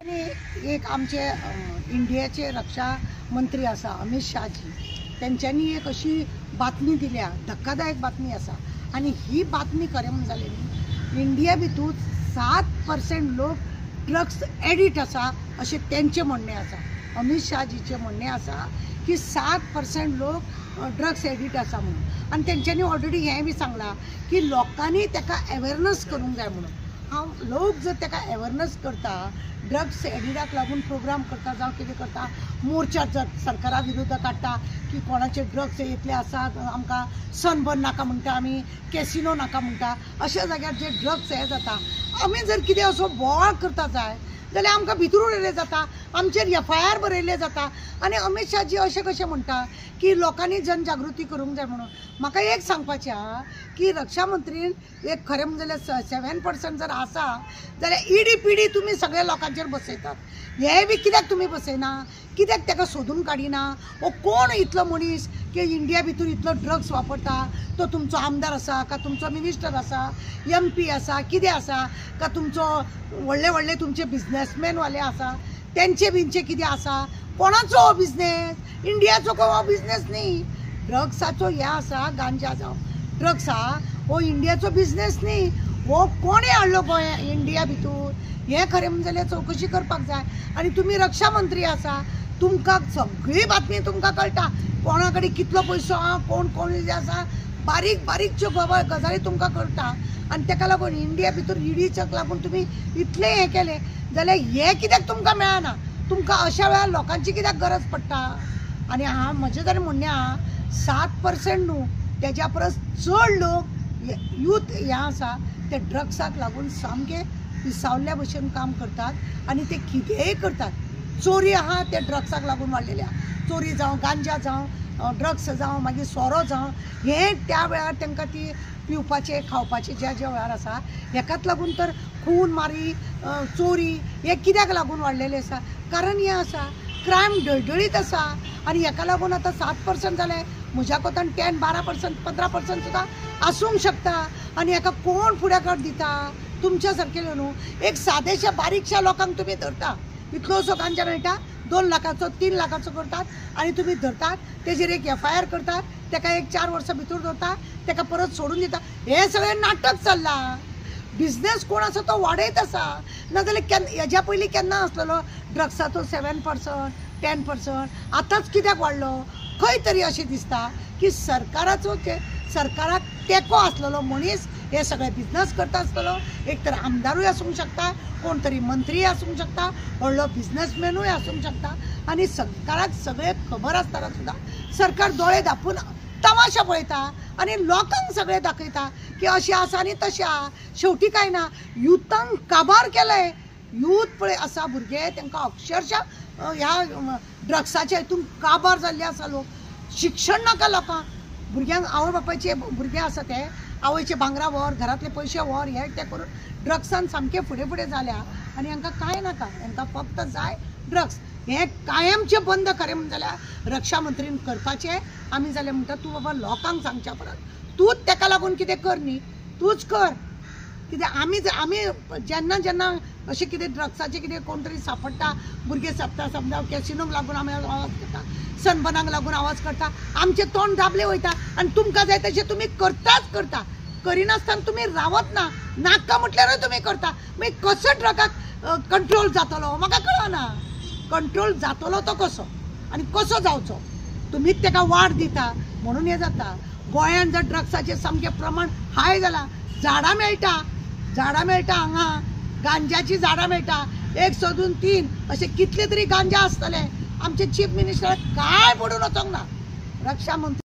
एक आमचे इंडियाचे रक्षा मंत्री असा अमित शाहजी त्यांच्यानी एक अशी बातमी दिल्या, धक्कादायक बातमी असा आणि ही बातमी खरें म्हणून जालेली इंडिया भितूर 7% लोक ड्रग्स एडिक्ट असा असे त्यांचे म्हणणे असा। अमित शाहजीचे म्हणणे असा की 7% लोक ड्रग्स एडिक्ट असा म्हणून आणि त्यांच्यानी ऑलरेडी हे बी सांगला की लोकांनी त्याका अवेअरनेस करूंक जाय म्हणून। हांव लोक जर त्याका अवेअरनेस करता, ड्रग्स एडिक्टाक लागून प्रोग्राम करता जावं कितें करता, मोर्चा जर सरकारा विरुद्ध काडटा की कोणाचे ड्रग्स इतले आसात, आमकां सनबर्न नाका म्हणटा आमी, कॅसिनो नाका म्हणटा, अशा जाग्यार जे ड्रग्स हे जाता आमी जर कितें असो बोवाळ करता जाय जाल्यार आमकां भितर उडयलें जाता, आमचेर FIR बरयल्ले जाता आणि अमित शाहजी अशें कशें म्हणटा की लोकांनी जनजागृती करूंक जाय म्हणून। म्हाका एक सांगपाचें आहा की रक्षा मंत्रीन एक खरें म्हणजे 7% जर आसा जाल्यार ईडी पिडी तुमी सगळ्या लोकांचेर बसयतात, हे बी कित्याक तुमी बसयना, कित्याक ताका सोदून काडिना? हो कोण इतलो मनीस की इंडिया भितर इतलो ड्रग्स वापरता? तो तुमचो आमदार आसा का तुमचो मिनिस्टर आसा, MP आसा, कितें आसा का तुमचो व्हडले व्हडले तुमचे बिझनेसमॅन वाले आसा, त्यांचे बिंचे कितें आसा? कोणाचो हो बिझनेस? इंडियाचो हो बिझनेस न्ही, ड्रग्साचो हे आसा, गांजा जावं ड्रग्स हा हो इंडियाचो बिझनेस न्ही, हो कोणे हाडलो गोंया इंडिया भितूर हे खरें म्हणजे चौकशी करपाक जाय। आणि तुम्ही रक्षा मंत्री आसा, तुमकां सगळी बातमी तुमकां कळटा, कोणा कडेन कितलो पयसो आहा, कोण कोण जे आसा, बारीक बारीकच्यो गजाली तुमकां कळटा आणि ताका लागून इंडिया भितर ईडीच्याक लागून तुम्ही इतले हे केले जाल्यार हे कित्याक तुमकां मेळना? तुमकां अशा वेळार लोकांची कित्याक गरज पडटा? आणि हांव म्हजें जर म्हणणें आहा 7% न्हू तेज्या परस चड लोक यूथ हे आसा ते ड्रग्साक लागून सामके पिसावल्ल्या भशेन काम करतात आणि ते कितेंय करतात। चोरी आहा ते ड्रग्साक लागून वाडलेले आहा, चोरी जावं, गांजा जावं, ड्रग्स जावं, मागीर सोरो जावं, हे त्या वेळार तांकां ती पिवपाचे खावपाचे ज्या वेळार आसा हेकाच लागून तर खून मारी, चोरी हे कित्याक लागून वाडलेले आसा? कारण हे आसा क्रायम डळडळीत आसा आणि हेका लागून आतां 7% जाले, म्हज्या कोतान 10, 12%, 15% सुद्दां आसूंक शकता आणि हेका कोण फुडाकार दिता? तुमच्या सारकेले न्हू, एक सादेशा बारीकशा लोकांक तुम्ही धरता, इतलोसो गांजा मेळटा 2 लाखाचो 3 लाखाचो करतात आणि तुम्ही धरतात, तेजेर एक FIR करतात, ताका एक 4 वर्सां भितर धरतात, ताका परत सोडून दिता। हे सगळें नाटक चल्ला। बिझनेस कोण आसा तो वाडयत आसा, नाजाल्यार हेज्या पयलीं केन्ना आसलेलो ड्रग्साचो 7%, 10%, आतांच कित्याक वाडलो? खंय तरी अशें दिसता की सरकाराक तेको आसलेलो मनीस हे सगळे बिझनेस करता आसतलो, एक तर आमदारूय आसूंक शकता, कोण तरी मंत्री आसूंक शकता, व्हडलो बिझनेसमॅनूय आसूंक शकता आणि सरकाराक सगळे खबर आसतना सुद्दां सरकार दोळे धापून तमाशा पळयता आणि लोकांक सगळे दाखयता की अशें आसा आनी तशें आहा। शेवटी काय ना, युथांक काबार केलंय, यूथ पळय आसा भुरगे तांकां अक्षरशः ह्या ड्रग्साच्या हितून काबार जाल्ले आसा लोक। शिक्षण नाका लोकांक, भुरग्यांक आवय बापायचे भुरगे आसा ते आवयचे भांगरा व्हर, घरातले पयशे व्हर, हे ते करून ड्रग्सान सामके फुडें फुडें जाल्या आणि हांकां काय नाका, हांकां फक्त जाय ड्रग्स। हे कायमचे बंद खरें म्हणून जाल्यार रक्षा मंत्रीन करपाचें। आमी जाल्यार म्हणटा तूं बाबा लोकांक सांगच्या परस तूंच ताका लागून कितें कर न्ही, तूंच कर, कित्याक आमी जेन्ना अशें कितें ड्रग्साचें कितें कोण तरी सापडटा, भुरगे समजा कॅसिनोक लागून आमी आवाज करता, सनबर्नाक लागून आवाज करता, आमचे तोंड दाबले वयता आणि तुमकां जाय तशें तुमी करताच करता, करिनासतना तुमी रावत ना, नाका म्हटल्यारूय तुमी करता। मागीर कसो ड्रगाक कंट्रोल जातलो म्हाका कळना, कंट्रोल जातलो तो कसो आणि कसो जावचो? तुमीच ताका वाड दिता म्हणून हे जाता। गोंयांत जर ड्रग्साचें सामकें प्रमाण हाय जाला, झाडां मेळटा हांगा, गांजाची झाडां मेळटा, 1 सोदून 3 असे कितले तरी गांजा आसतले। आमचे चीफ मिनिस्टर काय पडून वचोंक ना, रक्षा मंत्री